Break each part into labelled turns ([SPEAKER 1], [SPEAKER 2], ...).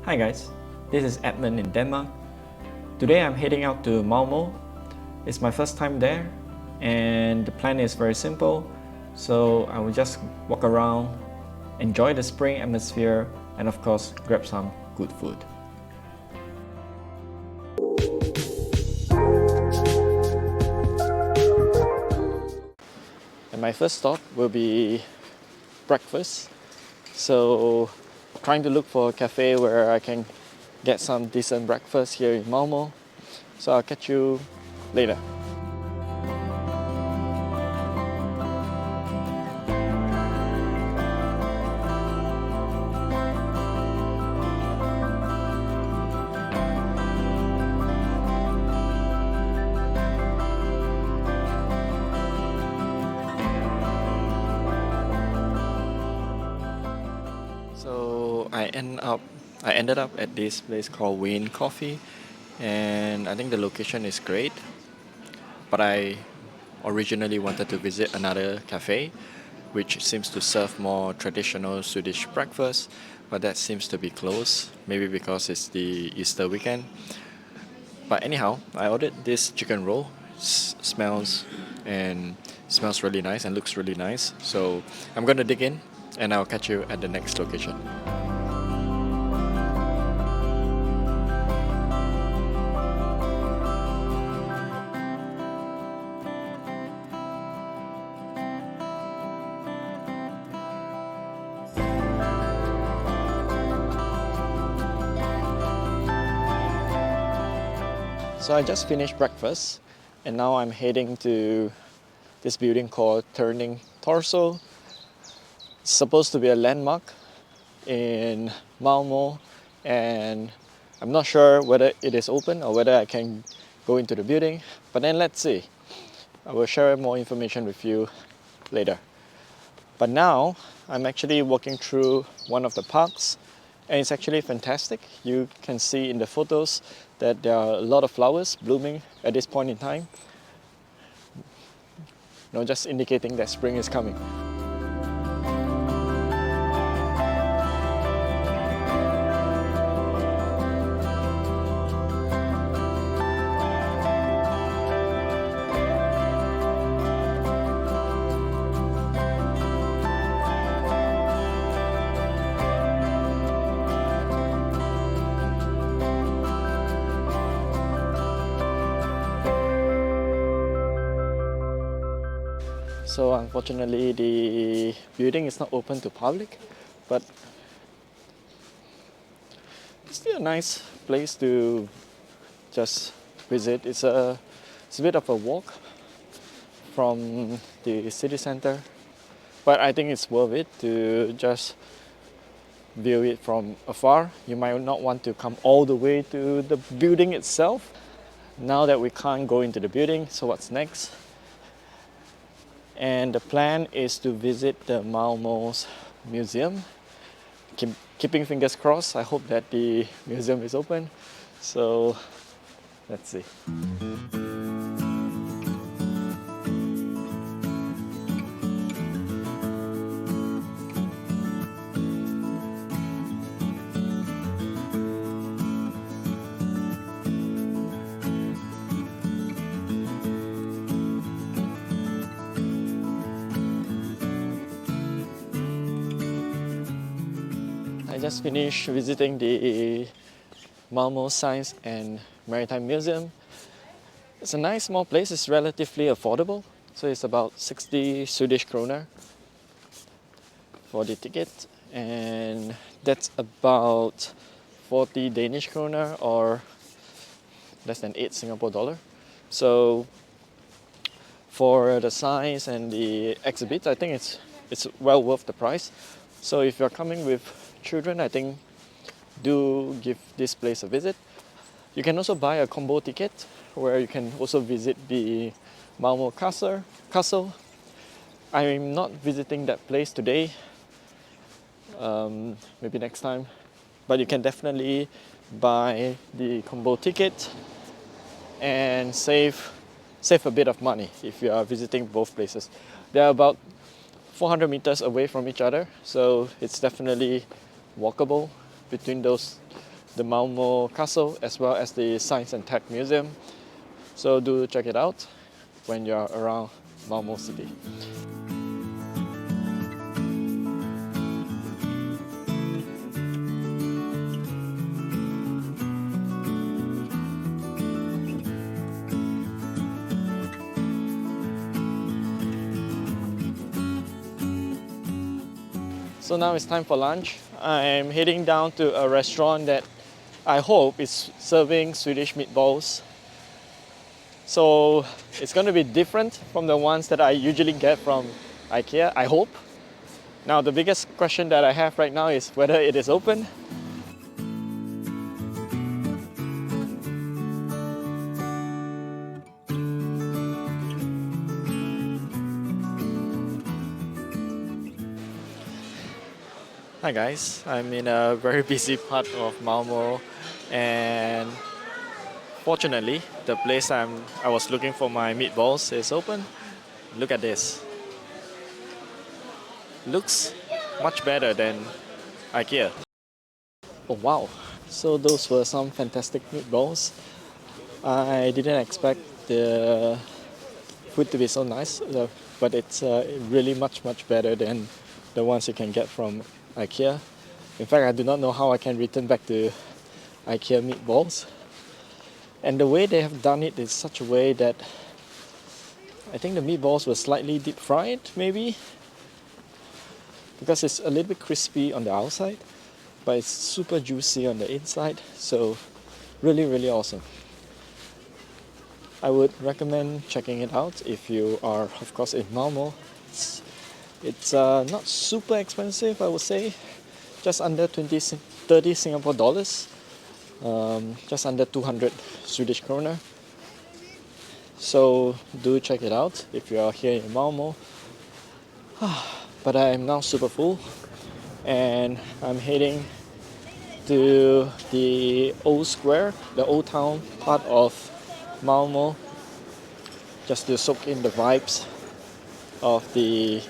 [SPEAKER 1] Hi guys, this is Edmund in Denmark. Today I'm heading out to Malmo. It's my first time there and the plan is very simple. So I will just walk around, enjoy the spring atmosphere and of course grab some good food. And my first stop will be breakfast. So trying to look for a cafe where I can get some decent breakfast here in Malmo. So I'll catch you later. So I ended up at this place called Wayne Coffee, and I think the location is great. But I originally wanted to visit another cafe, which seems to serve more traditional Swedish breakfast, but that seems to be closed. Maybe because it's the Easter weekend. But anyhow, I ordered this chicken roll. Smells really nice and looks really nice. So I'm gonna dig in, and I'll catch you at the next location. So I just finished breakfast and now I'm heading to this building called Turning Torso. It's supposed to be a landmark in Malmo and I'm not sure whether it is open or whether I can go into the building, but then let's see. I will share more information with you later. But now I'm actually walking through one of the parks and it's actually fantastic. You can see in the photos that there are a lot of flowers blooming at this point in time. Just indicating that spring is coming. So unfortunately the building is not open to public, but it's still a nice place to just visit. It's a bit of a walk from the city center, but I think it's worth it to just view it from afar. You might not want to come all the way to the building itself. Now that we can't go into the building, so what's next? And the plan is to visit the Malmo's museum. Keeping fingers crossed, I hope that the museum is open. So let's see. I just finished visiting the Malmo Science and Maritime Museum. It's a nice small place, it's relatively affordable. So it's about 60 Swedish kroner for the ticket. And that's about 40 Danish kroner or less than 8 Singapore dollar. So for the science and the exhibits, I think it's well worth the price. So if you're coming with children, I think do give this place a visit. You can also buy a combo ticket where you can also visit the Malmo Castle. I'm not visiting that place today, maybe next time, but you can definitely buy the combo ticket and save a bit of money if you are visiting both places. They are about 400 meters away from each other, so it's definitely walkable between those the Malmo Castle as well as the Science and Tech Museum. So do check it out when you're around Malmo City. So now it's time for lunch. I'm heading down to a restaurant that I hope is serving Swedish meatballs. So it's going to be different from the ones that I usually get from IKEA, I hope. Now the biggest question that I have right now is whether it is open. Hi guys, I'm in a very busy part of Malmo, and fortunately the place I was looking for my meatballs is open. Look at this. Looks much better than IKEA. Oh wow, so those were some fantastic meatballs. I didn't expect the food to be so nice, but it's really much better than the ones you can get from IKEA. In fact, I do not know how I can return back to IKEA meatballs. And the way they have done it is such a way that I think the meatballs were slightly deep fried, maybe, because it's a little bit crispy on the outside, but it's super juicy on the inside. So really awesome. I would recommend checking it out if you are, of course, in Malmo. It's not super expensive, I would say, just under 30 Singapore dollars, just under 200 Swedish kroner. So do check it out if you are here in Malmo. But I am now super full, and I'm heading to the old square, the old town part of Malmo, just to soak in the vibes of the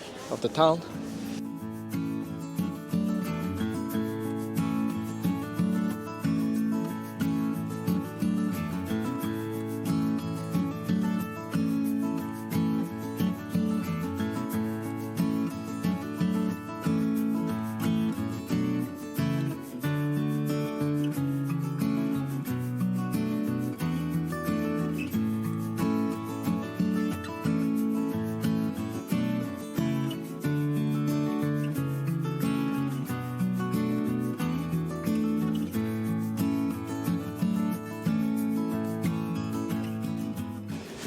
[SPEAKER 1] town.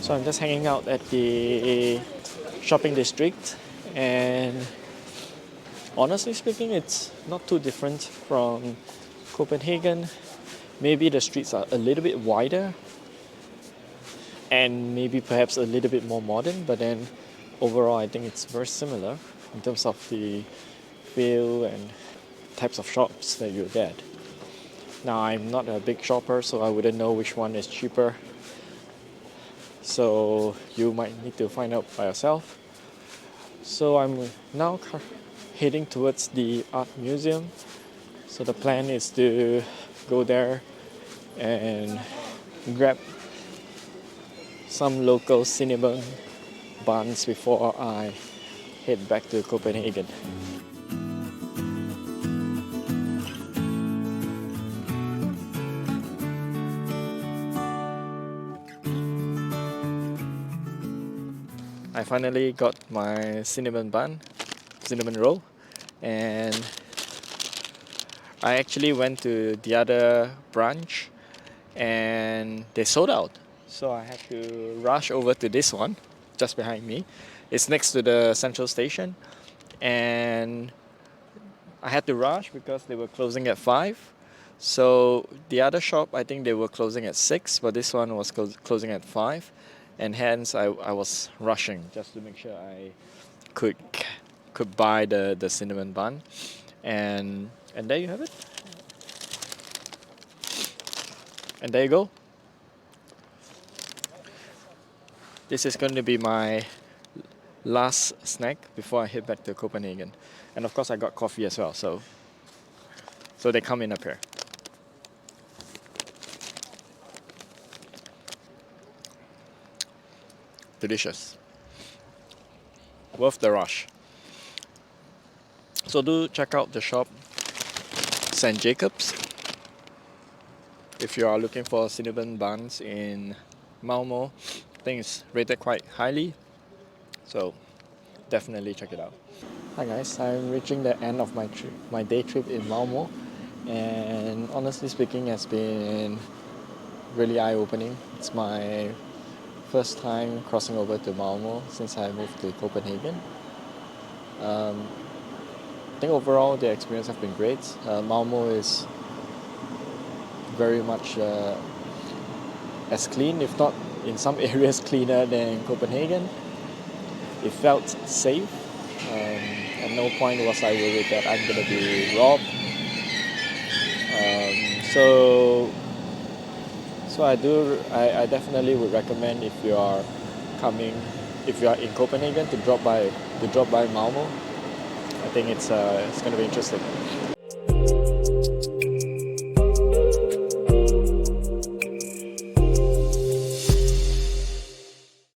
[SPEAKER 1] So I'm just hanging out at the shopping district, and honestly speaking, it's not too different from Copenhagen. Maybe the streets are a little bit wider and maybe perhaps a little bit more modern, but then overall I think it's very similar in terms of the feel and types of shops that you get. Now I'm not a big shopper, so I wouldn't know which one is cheaper. So you might need to find out by yourself. So I'm now heading towards the art museum. So the plan is to go there and grab some local cinnamon buns before I head back to Copenhagen. I finally got my cinnamon roll, and I actually went to the other branch and they sold out. So I had to rush over to this one just behind me. It's next to the central station, and I had to rush because they were closing at 5. So the other shop, I think they were closing at 6, but this one was closing at 5. And hence I was rushing just to make sure I could buy the cinnamon bun. And there you have it. And there you go. This is going to be my last snack before I head back to Copenhagen. And of course I got coffee as well, so they come in a pair. delicious. Worth the rush. So do check out the shop St. Jacobs if you are looking for cinnamon buns in Malmo. I think it's rated quite highly, so definitely check it out. Hi guys, I'm reaching the end of my day trip in Malmo, and honestly speaking, it's been really eye-opening. It's my first time crossing over to Malmo since I moved to Copenhagen. I think overall the experience has been great. Malmo is very much as clean, if not in some areas cleaner than Copenhagen. It felt safe. At no point was I worried that I'm gonna be robbed. So I definitely would recommend if you are coming, if you are in Copenhagen, to drop by Malmo. I think it's gonna be interesting.